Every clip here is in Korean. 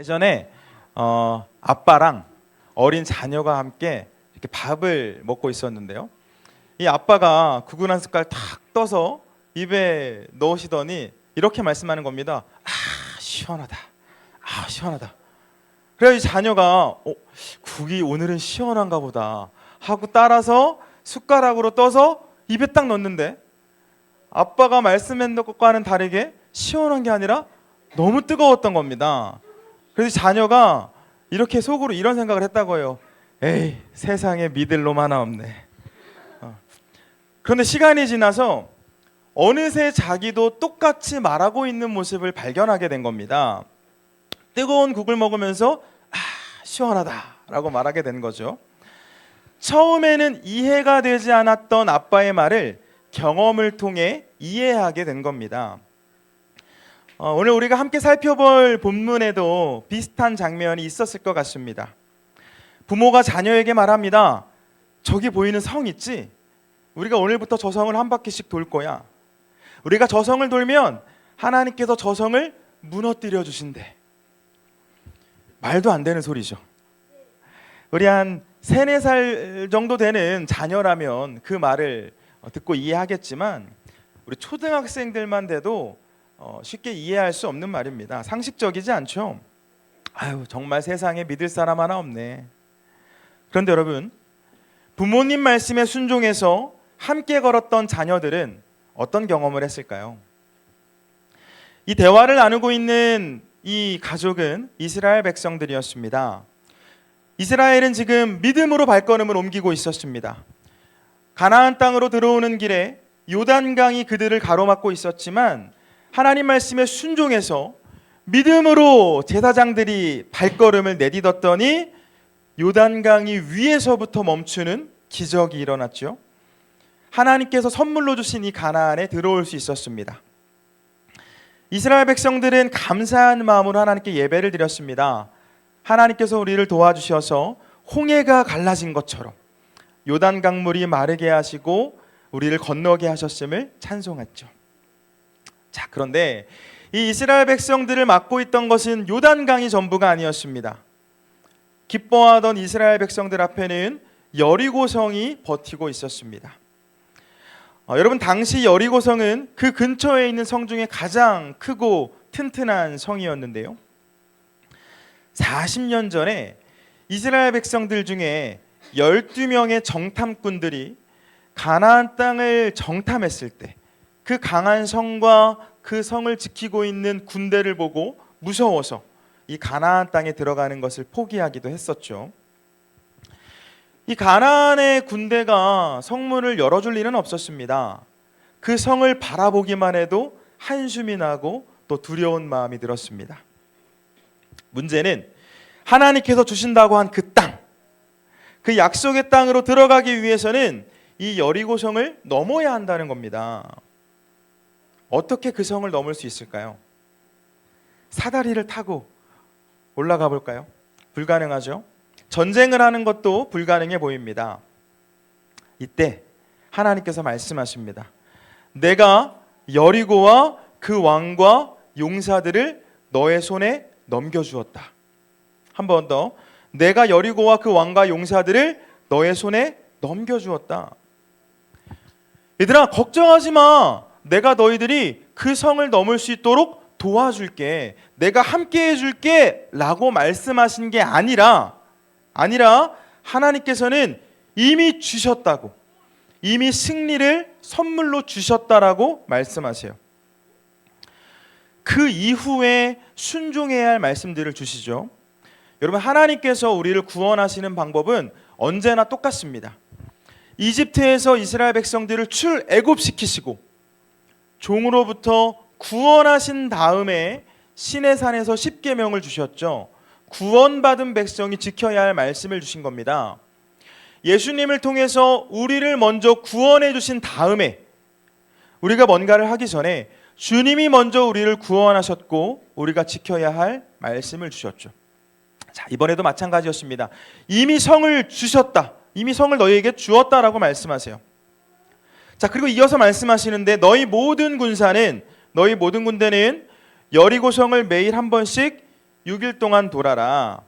예전에 아빠랑 어린 자녀가 함께 이렇게 밥을 먹고 있었는데요. 이 아빠가 국을 한 숟갈 탁 떠서 입에 넣으시더니 이렇게 말씀하는 겁니다. 아, 시원하다. 아, 시원하다. 그래서 이 자녀가 국이 오늘은 시원한가 보다 하고 따라서 숟가락으로 떠서 입에 딱 넣는데 아빠가 말씀한 것과는 다르게 시원한 게 아니라 너무 뜨거웠던 겁니다. 그래서 자녀가 이렇게 속으로 이런 생각을 했다고 해요. 에이, 세상에 믿을 놈 하나 없네. 그런데 시간이 지나서 어느새 자기도 똑같이 말하고 있는 모습을 발견하게 된 겁니다. 뜨거운 국을 먹으면서 아, 시원하다 라고 말하게 된 거죠. 처음에는 이해가 되지 않았던 아빠의 말을 경험을 통해 이해하게 된 겁니다. 오늘 우리가 함께 살펴볼 본문에도 비슷한 장면이 있었을 것 같습니다. 부모가 자녀에게 말합니다. 저기 보이는 성 있지? 우리가 오늘부터 저 성을 한 바퀴씩 돌 거야. 우리가 저 성을 돌면 하나님께서 저 성을 무너뜨려 주신대. 말도 안 되는 소리죠. 우리 한 3, 4살 정도 되는 자녀라면 그 말을 듣고 이해하겠지만 우리 초등학생들만 돼도 쉽게 이해할 수 없는 말입니다. 상식적이지 않죠. 아유, 정말 세상에 믿을 사람 하나 없네. 그런데 여러분, 부모님 말씀에 순종해서 함께 걸었던 자녀들은 어떤 경험을 했을까요? 이 대화를 나누고 있는 이 가족은 이스라엘 백성들이었습니다. 이스라엘은 지금 믿음으로 발걸음을 옮기고 있었습니다. 가나안 땅으로 들어오는 길에 요단강이 그들을 가로막고 있었지만 하나님 말씀에 순종해서 믿음으로 제사장들이 발걸음을 내딛었더니 요단강이 위에서부터 멈추는 기적이 일어났죠. 하나님께서 선물로 주신 이 가나안에 들어올 수 있었습니다. 이스라엘 백성들은 감사한 마음으로 하나님께 예배를 드렸습니다. 하나님께서 우리를 도와주셔서 홍해가 갈라진 것처럼 요단 강물이 마르게 하시고 우리를 건너게 하셨음을 찬송했죠. 자, 그런데 이 이스라엘 백성들을 막고 있던 것은 요단강이 전부가 아니었습니다. 기뻐하던 이스라엘 백성들 앞에는 여리고성이 버티고 있었습니다. 여러분, 당시 여리고성은 그 근처에 있는 성 중에 가장 크고 튼튼한 성이었는데요. 40년 전에 이스라엘 백성들 중에 12명의 정탐꾼들이 가나안 땅을 정탐했을 때 그 강한 성과 그 성을 지키고 있는 군대를 보고 무서워서 이 가나안 땅에 들어가는 것을 포기하기도 했었죠. 이 가나안의 군대가 성문을 열어줄 리는 없었습니다. 그 성을 바라보기만 해도 한숨이 나고 또 두려운 마음이 들었습니다. 문제는 하나님께서 주신다고 한 그 땅, 그 약속의 땅으로 들어가기 위해서는 이 여리고성을 넘어야 한다는 겁니다. 어떻게 그 성을 넘을 수 있을까요? 사다리를 타고 올라가 볼까요? 불가능하죠. 전쟁을 하는 것도 불가능해 보입니다. 이때 하나님께서 말씀하십니다. 내가 여리고와 그 왕과 용사들을 너의 손에 넘겨주었다. 한 번 더. 내가 여리고와 그 왕과 용사들을 너의 손에 넘겨주었다. 얘들아, 걱정하지 마. 내가 너희들이 그 성을 넘을 수 있도록 도와줄게. 내가 함께 해줄게 라고 말씀하신 게 아니라 하나님께서는 이미 주셨다고, 이미 승리를 선물로 주셨다라고 말씀하세요. 그 이후에 순종해야 할 말씀들을 주시죠. 여러분, 하나님께서 우리를 구원하시는 방법은 언제나 똑같습니다. 이집트에서 이스라엘 백성들을 출애굽시키시고 종으로부터 구원하신 다음에 시내산에서 십계명을 주셨죠. 구원받은 백성이 지켜야 할 말씀을 주신 겁니다. 예수님을 통해서 우리를 먼저 구원해 주신 다음에 우리가 뭔가를 하기 전에 주님이 먼저 우리를 구원하셨고 우리가 지켜야 할 말씀을 주셨죠. 자, 이번에도 마찬가지였습니다. 이미 성을 주셨다. 이미 성을 너희에게 주었다라고 말씀하세요. 자, 그리고 이어서 말씀하시는데 너희 모든 군대는 여리고성을 매일 한 번씩 6일 동안 돌아라.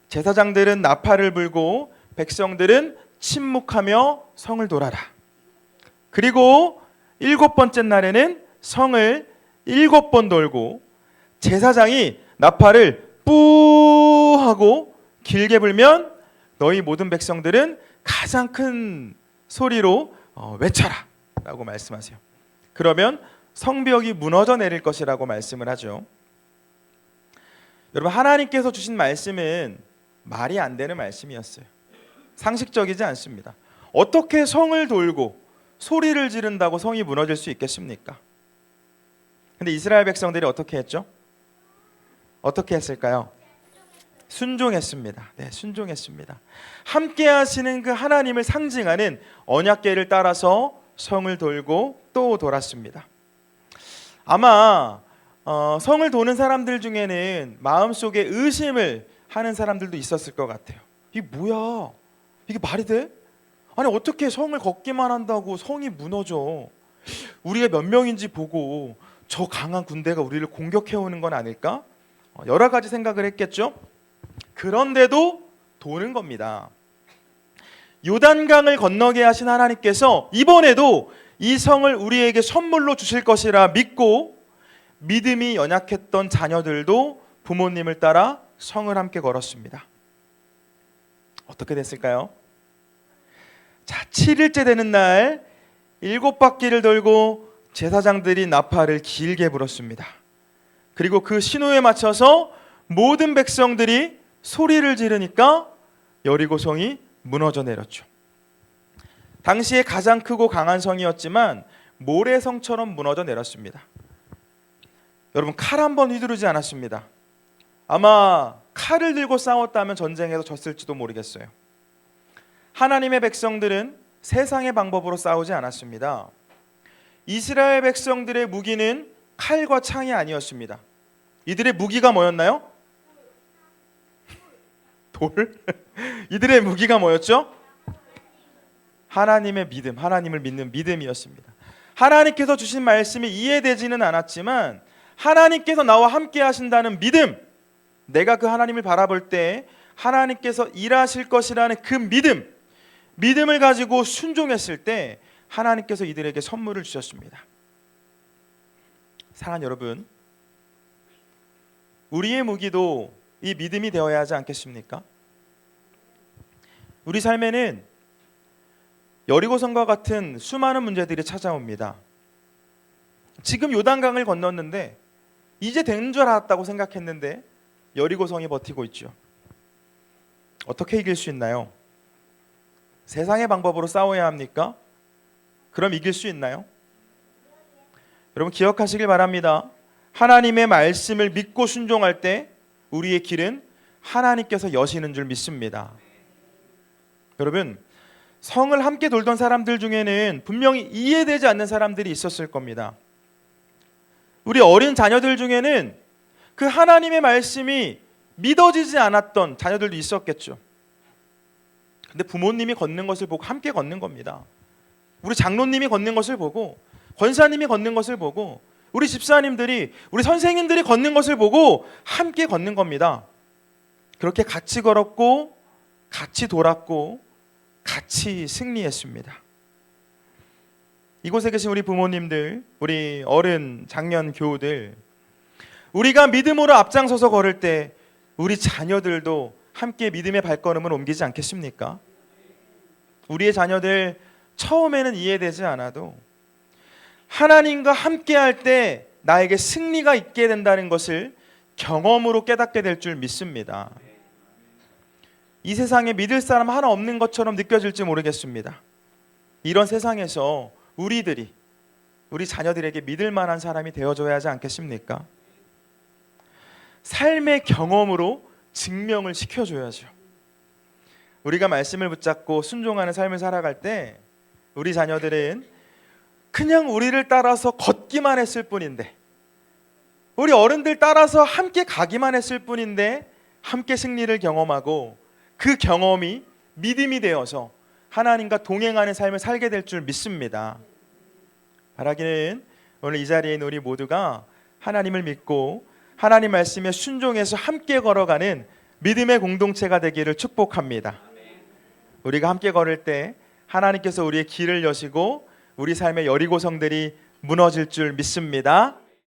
제사장들은 나팔을 불고 백성들은 침묵하며 성을 돌아라. 그리고 7번째 날에는 성을 7번 돌고 제사장이 나팔을 뿌 하고 길게 불면 너희 모든 백성들은 가장 큰 소리로 외쳐라 라고 말씀하세요. 그러면 성벽이 무너져 내릴 것이라고 말씀을 하죠. 여러분, 하나님께서 주신 말씀은 말이 안 되는 말씀이었어요. 상식적이지 않습니다. 어떻게 성을 돌고 소리를 지른다고 성이 무너질 수 있겠습니까? 근데 이스라엘 백성들이 어떻게 했죠? 어떻게 했을까요? 순종했습니다. 네, 순종했습니다. 함께 하시는 그 하나님을 상징하는 언약궤를 따라서 성을 돌고 또 돌았습니다. 아마 성을 도는 사람들 중에는 마음속에 의심을 하는 사람들도 있었을 것 같아요. 이게 뭐야? 이게 말이 돼? 아니, 어떻게 성을 걷기만 한다고 성이 무너져? 우리가 몇 명인지 보고 저 강한 군대가 우리를 공격해오는 건 아닐까? 여러 가지 생각을 했겠죠. 그런데도 도는 겁니다. 요단강을 건너게 하신 하나님께서 이번에도 이 성을 우리에게 선물로 주실 것이라 믿고 믿음이 연약했던 자녀들도 부모님을 따라 성을 함께 걸었습니다. 어떻게 됐을까요? 자, 7일째 되는 날 7바퀴를 돌고 제사장들이 나팔을 길게 불었습니다. 그리고 그 신호에 맞춰서 모든 백성들이 소리를 지르니까 여리고성이 무너져 내렸죠. 당시에 가장 크고 강한 성이었지만 모래성처럼 무너져 내렸습니다. 여러분, 칼 한 번 휘두르지 않았습니다. 아마 칼을 들고 싸웠다면 전쟁에서 졌을지도 모르겠어요. 하나님의 백성들은 세상의 방법으로 싸우지 않았습니다. 이스라엘 백성들의 무기는 칼과 창이 아니었습니다. 이들의 무기가 뭐였나요? 돌? 이들의 무기가 뭐였죠? 하나님의 믿음, 하나님을 믿는 믿음이었습니다. 하나님께서 주신 말씀이 이해되지는 않았지만 하나님께서 나와 함께 하신다는 믿음, 내가 그 하나님을 바라볼 때 하나님께서 일하실 것이라는 그 믿음을 가지고 순종했을 때 하나님께서 이들에게 선물을 주셨습니다. 사랑하는 여러분, 우리의 무기도 이 믿음이 되어야 하지 않겠습니까? 우리 삶에는 여리고성과 같은 수많은 문제들이 찾아옵니다. 지금 요단강을 건넜는데 이제 된 줄 알았다고 생각했는데 여리고성이 버티고 있죠. 어떻게 이길 수 있나요? 세상의 방법으로 싸워야 합니까? 그럼 이길 수 있나요? 여러분, 기억하시길 바랍니다. 하나님의 말씀을 믿고 순종할 때 우리의 길은 하나님께서 여시는 줄 믿습니다. 여러분, 성을 함께 돌던 사람들 중에는 분명히 이해되지 않는 사람들이 있었을 겁니다. 우리 어린 자녀들 중에는 그 하나님의 말씀이 믿어지지 않았던 자녀들도 있었겠죠. 근데 부모님이 걷는 것을 보고 함께 걷는 겁니다. 우리 장로님이 걷는 것을 보고, 권사님이 걷는 것을 보고, 우리 집사님들이, 우리 선생님들이 걷는 것을 보고 함께 걷는 겁니다. 그렇게 같이 걸었고 같이 돌았고 같이 승리했습니다. 이곳에 계신 우리 부모님들, 우리 어른, 장년, 교우들, 우리가 믿음으로 앞장서서 걸을 때 우리 자녀들도 함께 믿음의 발걸음을 옮기지 않겠습니까? 우리의 자녀들 처음에는 이해되지 않아도 하나님과 함께 할 때 나에게 승리가 있게 된다는 것을 경험으로 깨닫게 될 줄 믿습니다. 이 세상에 믿을 사람 하나 없는 것처럼 느껴질지 모르겠습니다. 이런 세상에서 우리 자녀들에게 믿을 만한 사람이 되어줘야 하지 않겠습니까? 삶의 경험으로 증명을 시켜줘야죠. 우리가 말씀을 붙잡고 순종하는 삶을 살아갈 때 우리 자녀들은 그냥 우리를 따라서 걷기만 했을 뿐인데, 우리 어른들 따라서 함께 가기만 했을 뿐인데 함께 승리를 경험하고 그 경험이 믿음이 되어서 하나님과 동행하는 삶을 살게 될 줄 믿습니다. 바라기는 오늘 이 자리에 있는 우리 모두가 하나님을 믿고 하나님 말씀에 순종해서 함께 걸어가는 믿음의 공동체가 되기를 축복합니다. 우리가 함께 걸을 때 하나님께서 우리의 길을 여시고 우리 삶의 여리고성들이 무너질 줄 믿습니다.